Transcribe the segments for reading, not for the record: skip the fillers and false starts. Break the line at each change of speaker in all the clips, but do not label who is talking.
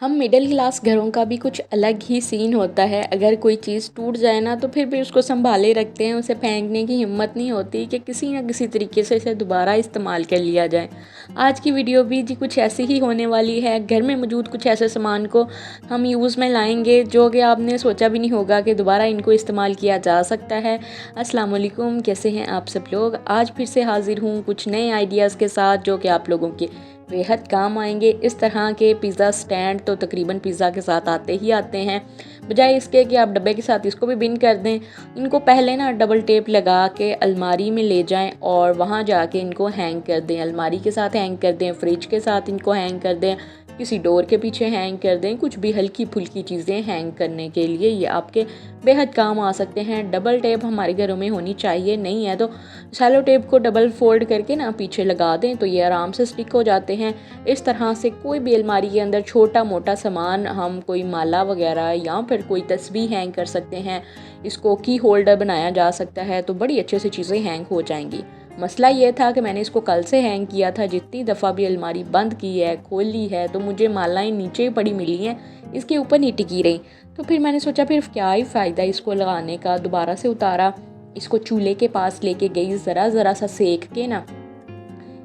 हम middle class घरों का भी कुछ अलग ही सीन होता है। अगर कोई चीज़ टूट जाए ना तो फिर भी उसको संभाले रखते हैं, उसे फेंकने की हिम्मत नहीं होती कि किसी न किसी तरीके से इसे दोबारा इस्तेमाल कर लिया जाए। आज की वीडियो भी जी कुछ ऐसी ही होने वाली है। घर में मौजूद कुछ ऐसे सामान को हम यूज़ में लाएंगे जो कि आपने सोचा भी नहीं होगा कि दोबारा इनको इस्तेमाल किया जा सकता है। अस्सलाम वालेकुम, कैसे हैं आप सब लोग। आज फिर से हाजिर हूँ कुछ नए आइडियाज़ के साथ जो कि आप लोगों के बेहद काम आएंगे। इस तरह के पिज़्ज़ा स्टैंड तो तकरीबन पिज़्ज़ा के साथ आते ही आते हैं। बजाय इसके कि आप डब्बे के साथ इसको भी बिन कर दें, इनको पहले ना डबल टेप लगा के अलमारी में ले जाएं और वहाँ जाके इनको हैंग कर दें। अलमारी के साथ हैंग कर दें, फ्रिज के साथ इनको हैंग कर दें, किसी डोर के पीछे हैंग कर दें। कुछ भी हल्की फुल्की चीज़ें हैंग करने के लिए ये आपके बेहद काम आ सकते हैं। डबल टेप हमारे घरों में होनी चाहिए, नहीं है तो सेलो टेप को डबल फोल्ड करके ना पीछे लगा दें तो ये आराम से स्टिक हो जाते हैं। इस तरह से कोई भी अलमारी के अंदर छोटा मोटा सामान, हम कोई माला वगैरह या फिर कोई तस्वीर हैंग कर सकते हैं। इसको की होल्डर बनाया जा सकता है तो बड़ी अच्छे से चीज़ें हैंग हो जाएंगी। मसला ये था कि मैंने इसको कल से हैंग किया था। जितनी दफ़ा भी अलमारी बंद की है, खोली है, तो मुझे मालाएं नीचे ही पड़ी मिली हैं, इसके ऊपर नहीं टिकी रही। तो फिर मैंने सोचा फिर क्या ही फ़ायदा इसको लगाने का। दोबारा से उतारा, इसको चूल्हे के पास लेके गई, ज़रा ज़रा सा सेक के ना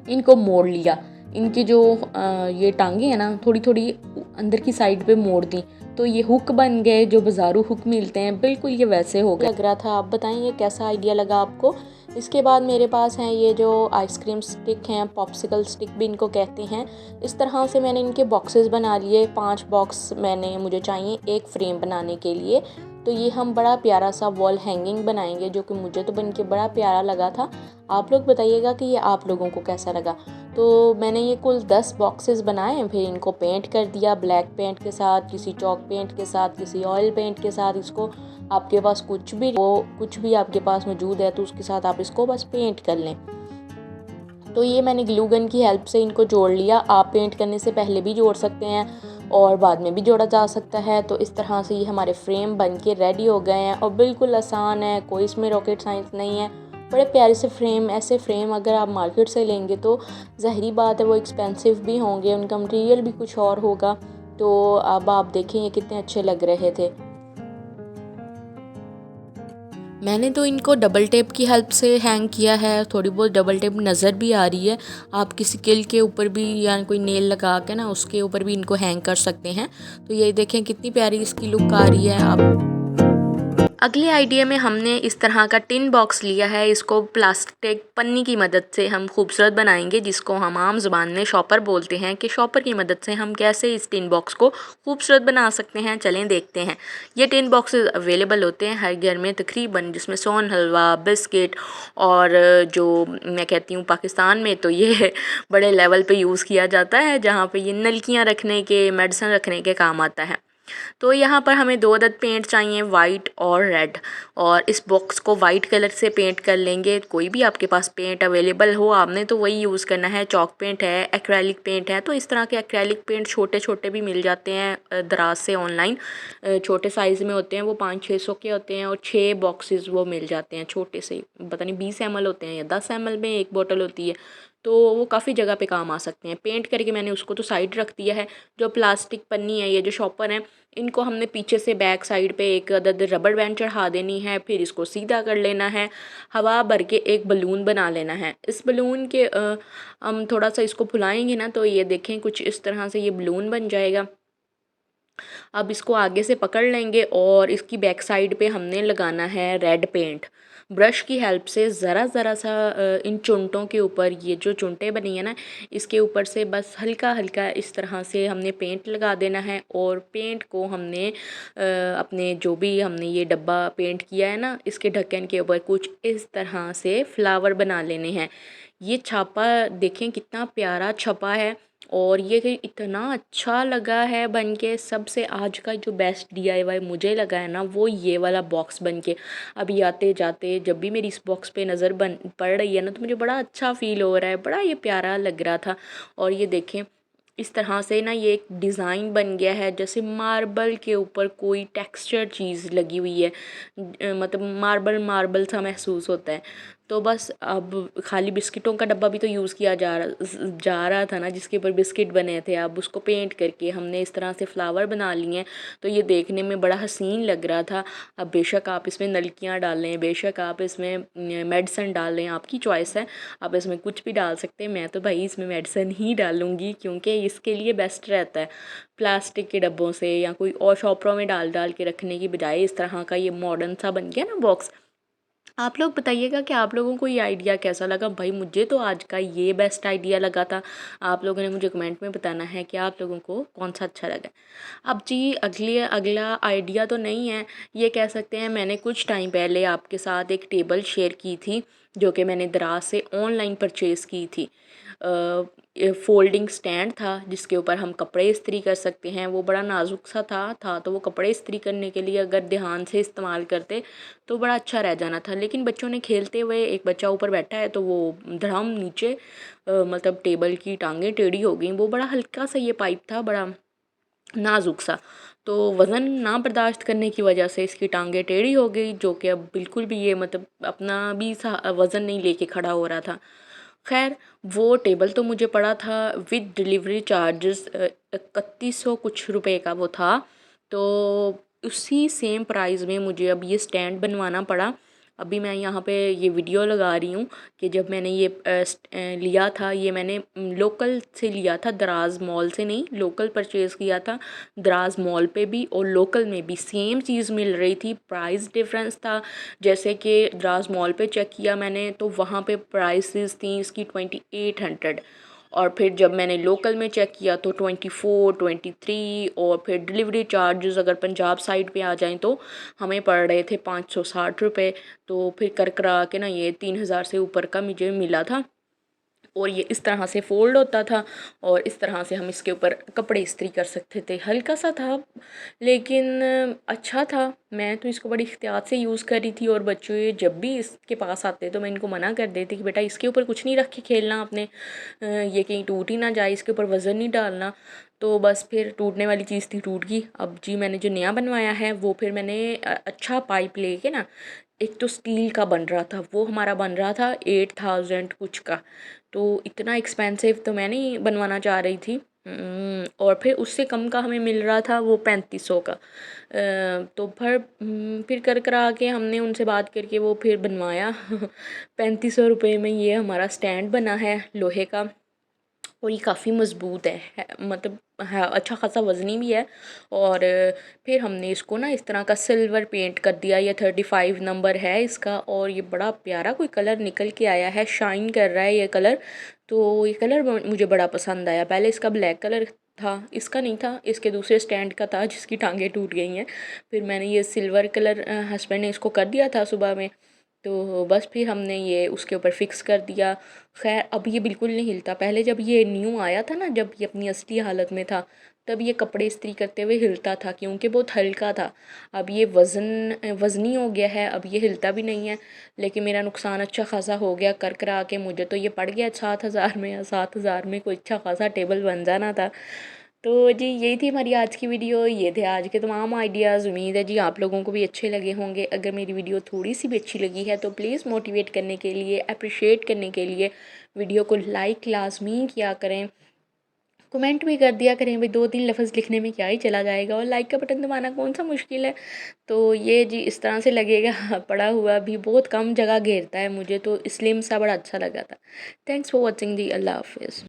इनको मोड़ लिया। इनकी जो ये टांगे हैं ना थोड़ी थोड़ी अंदर की साइड पे मोड़ दी तो ये हुक बन गए। जो बाज़ारू हुक मिलते हैं बिल्कुल ये वैसे हो गए लग रहा था। आप बताइए कैसा आइडिया लगा आपको। इसके बाद मेरे पास हैं ये जो आइसक्रीम स्टिक हैं, पॉप्सिकल स्टिक भी इनको कहते हैं। इस तरह से मैंने इनके बॉक्सेस बना लिए। 5 बॉक्स मुझे चाहिए एक फ्रेम बनाने के लिए। तो ये हम बड़ा प्यारा सा वॉल हैंगिंग बनाएंगे जो कि मुझे तो बन के बड़ा प्यारा लगा था। आप लोग बताइएगा कि ये आप लोगों को कैसा लगा। तो मैंने ये कुल 10 बॉक्सेस बनाए, फिर इनको पेंट कर दिया ब्लैक पेंट के साथ, किसी चॉक पेंट के साथ, किसी ऑयल पेंट के साथ। इसको आपके पास कुछ भी आपके पास मौजूद है तो उसके साथ आप इसको बस पेंट कर लें। तो ये मैंने ग्लू गन की हेल्प से इनको जोड़ लिया। आप पेंट करने से पहले भी जोड़ सकते हैं और बाद में भी जोड़ा जा सकता है। तो इस तरह से ये हमारे फ्रेम बन के रेडी हो गए हैं और बिल्कुल आसान है, कोई इसमें रॉकेट साइंस नहीं है। बड़े प्यारे से फ्रेम, ऐसे फ्रेम अगर आप मार्केट से लेंगे तो ज़ाहिरी बात है वो एक्सपेंसिव भी होंगे, उनका मटेरियल भी कुछ और होगा। तो अब आप देखें ये कितने अच्छे लग रहे थे। मैंने तो इनको डबल टेप की हेल्प से हैंग किया है। थोड़ी बहुत डबल टेप नज़र भी आ रही है। आप किसी किल के ऊपर भी या कोई नेल लगा के ना उसके ऊपर भी इनको हैंग कर सकते हैं। तो ये देखें कितनी प्यारी इसकी लुक आ रही है। आप अगले आइडिया में हमने इस तरह का टिन बॉक्स लिया है। इसको प्लास्टिक पन्नी की मदद से हम खूबसूरत बनाएंगे, जिसको हम आम ज़ुबान में शॉपर बोलते हैं कि शॉपर की मदद से हम कैसे इस टिन बॉक्स को खूबसूरत बना सकते हैं। चलें देखते हैं। ये टिन बॉक्सेस अवेलेबल होते हैं हर घर में तकरीबन, जिसमें सोन हलवा, बिस्किट और जो मैं कहती हूँ पाकिस्तान में तो ये बड़े लेवल पे यूज़ किया जाता है, जहाँ पे ये नलकियाँ रखने के, मेडिसिन रखने के काम आता है। तो यहाँ पर हमें 2 अदद पेंट चाहिए, वाइट और रेड। और इस बॉक्स को वाइट कलर से पेंट कर लेंगे। कोई भी आपके पास पेंट अवेलेबल हो आपने तो वही यूज़ करना है। चॉक पेंट है, एक्रेलिक पेंट है, तो इस तरह के एक्रेलिक पेंट छोटे छोटे भी मिल जाते हैं दराज से ऑनलाइन। छोटे साइज़ में होते हैं वो, 500-600 के होते हैं और 6 बॉक्सेस वो मिल जाते हैं छोटे से। पता नहीं 20 ml होते हैं या 10 ml में एक बोतल होती है। तो वो काफ़ी जगह पे काम आ सकते हैं। पेंट करके मैंने उसको तो साइड रख दिया है। जो प्लास्टिक पन्नी है, ये जो शॉपर है, इनको हमने पीछे से बैक साइड पे एक अदद रबड़ बैंड चढ़ा देनी है। फिर इसको सीधा कर लेना है, हवा भर के एक बलून बना लेना है। इस बलून के हम थोड़ा सा इसको फुलाएंगे ना तो ये देखें कुछ इस तरह से ये बलून बन जाएगा। अब इसको आगे से पकड़ लेंगे और इसकी बैक साइड पे हमने लगाना है रेड पेंट। ब्रश की हेल्प से ज़रा ज़रा सा इन चुनटों के ऊपर, ये जो चुनटें बनी है ना, इसके ऊपर से बस हल्का हल्का इस तरह से हमने पेंट लगा देना है। और पेंट को हमने अपने जो भी हमने ये डब्बा पेंट किया है ना, इसके ढक्कन के ऊपर कुछ इस तरह से फ्लावर बना लेने हैं। ये छापा देखें कितना प्यारा छपा है और ये कि इतना अच्छा लगा है बन के। सबसे आज का जो बेस्ट DIY मुझे लगा है ना, वो ये वाला बॉक्स बन के। अभी आते जाते जब भी मेरी इस बॉक्स पे नज़र पड़ रही है ना तो मुझे बड़ा अच्छा फ़ील हो रहा है, बड़ा ये प्यारा लग रहा था। और ये देखें इस तरह से ना ये एक डिज़ाइन बन गया है, जैसे मार्बल के ऊपर कोई टेक्सचर चीज़ लगी हुई है। मतलब मार्बल मार्बल सा महसूस होता है। तो बस अब खाली बिस्किटों का डब्बा भी तो यूज़ किया जा रहा था ना, जिसके ऊपर बिस्किट बने थे। अब उसको पेंट करके हमने इस तरह से फ्लावर बना लिए हैं, तो ये देखने में बड़ा हसीन लग रहा था। अब बेशक आप इसमें नलकियाँ डालें, बेशक आप इसमें मेडिसन डालें, आपकी चॉइस है, आप इसमें कुछ भी डाल सकते हैं। मैं तो भाई इसमें मेडिसन ही डालूँगी, क्योंकि इसके लिए बेस्ट रहता है। प्लास्टिक के डब्बों से या कोई और शॉपरों में डाल के रखने की बजाय इस तरह का ये मॉडर्न सा बन गया ना बॉक्स। आप लोग बताइएगा कि आप लोगों को ये आइडिया कैसा लगा। भाई मुझे तो आज का ये बेस्ट आइडिया लगा था। आप लोगों ने मुझे कमेंट में बताना है कि आप लोगों को कौन सा अच्छा लगा। अब जी अगला आइडिया तो नहीं है, ये कह सकते हैं मैंने कुछ टाइम पहले आपके साथ एक टेबल शेयर की थी, जो कि मैंने दराज से ऑनलाइन परचेज़ की थी। फोल्डिंग स्टैंड था जिसके ऊपर हम कपड़े इस्त्री कर सकते हैं। वो बड़ा नाजुक सा था तो वो कपड़े इस्त्री करने के लिए अगर ध्यान से इस्तेमाल करते तो बड़ा अच्छा रह जाना था। लेकिन बच्चों ने खेलते हुए, एक बच्चा ऊपर बैठा है तो वो धड़ाम नीचे मतलब टेबल की टांगें टेढ़ी हो गई। वो बड़ा हल्का सा ये पाइप था, बड़ा नाजुक सा, तो वज़न ना बर्दाश्त करने की वजह से इसकी टांगें टेढ़ी हो गई, जो कि अब बिल्कुल भी ये मतलब अपना भी वज़न नहीं लेके खड़ा हो रहा था। खैर वो टेबल तो मुझे पड़ा था विद डिलीवरी चार्जेस 3100 कुछ रुपए का वो था। तो उसी सेम प्राइस में मुझे अब ये स्टैंड बनवाना पड़ा। अभी मैं यहाँ पे ये वीडियो लगा रही हूँ कि जब मैंने ये लिया था, ये मैंने लोकल से लिया था, दराज मॉल से नहीं, लोकल परचेज़ किया था। दराज मॉल पे भी और लोकल में भी सेम चीज़ मिल रही थी, प्राइस डिफरेंस था। जैसे कि दराज मॉल पे चेक किया मैंने तो वहाँ पे प्राइसेस थी इसकी 2800, और फिर जब मैंने लोकल में चेक किया तो 24, 23, और फिर डिलीवरी चार्जेस अगर पंजाब साइड पे आ जाएं तो हमें पड़ रहे थे 560 रुपये। तो फिर कर करा के ना ये 3000 से ऊपर का मुझे मिला था। और ये इस तरह से फ़ोल्ड होता था और इस तरह से हम इसके ऊपर कपड़े इस्त्री कर सकते थे। हल्का सा था लेकिन अच्छा था। मैं तो इसको बड़ी एहतियात से यूज़ कर रही थी, और बच्चों ये जब भी इसके पास आते तो मैं इनको मना कर देती कि बेटा इसके ऊपर कुछ नहीं रख के खेलना आपने, ये कहीं टूट ही ना जाए, इसके ऊपर वज़न नहीं डालना। तो बस फिर टूटने वाली चीज़ थी, टूट गई। अब जी मैंने जो नया बनवाया है वो फिर मैंने अच्छा पाइप लेके ना, एक तो स्टील का बन रहा था, वो हमारा बन रहा था 8000 कुछ का। तो इतना एक्सपेंसिव तो मैं नहीं बनवाना चाह रही थी। और फिर उससे कम का हमें मिल रहा था वो 3500 का। तो फिर कर करा के हमने उनसे बात करके वो फिर बनवाया 3500 रुपये में ये हमारा स्टैंड बना है लोहे का। और ये काफ़ी मज़बूत मतलब है, अच्छा खासा वज़नी भी है। और फिर हमने इसको ना इस तरह का सिल्वर पेंट कर दिया। ये 35 नंबर है इसका, और ये बड़ा प्यारा कोई कलर निकल के आया है, शाइन कर रहा है ये कलर। तो ये कलर मुझे बड़ा पसंद आया। पहले इसका ब्लैक कलर था, इसका नहीं था, इसके दूसरे स्टैंड का था जिसकी टांगें टूट गई हैं। फिर मैंने ये सिल्वर कलर हस्बैंड ने इसको कर दिया था सुबह में, तो बस फिर हमने ये उसके ऊपर फिक्स कर दिया। खैर अब ये बिल्कुल नहीं हिलता। पहले जब ये न्यू आया था ना, जब ये अपनी असली हालत में था, तब ये कपड़े इस्त्री करते हुए हिलता था क्योंकि बहुत हल्का था। अब ये वज़नी हो गया है, अब ये हिलता भी नहीं है। लेकिन मेरा नुकसान अच्छा खासा हो गया कर करा के। मुझे तो ये पड़ गया 7000 में, या 7000 में कोई अच्छा खासा टेबल बन जाना था। तो जी यही थी हमारी आज की वीडियो, ये थे आज के तमाम आइडियाज़। उम्मीद है जी आप लोगों को भी अच्छे लगे होंगे। अगर मेरी वीडियो थोड़ी सी भी अच्छी लगी है तो प्लीज़ मोटिवेट करने के लिए, अप्रिशिएट करने के लिए वीडियो को लाइक लाजमी किया करें, कमेंट भी कर दिया करें। भाई 2-3 लफ्ज़ लिखने में क्या ही चला जाएगा, और लाइक का बटन दबाना कौन सा मुश्किल है। तो ये जी इस तरह से लगेगा पड़ा हुआ भी बहुत कम जगह घेरता है मुझे, तो स्लिम सा बड़ा अच्छा लगा था। थैंक्स फॉर वॉचिंग दी। अल्लाह हाफिज़।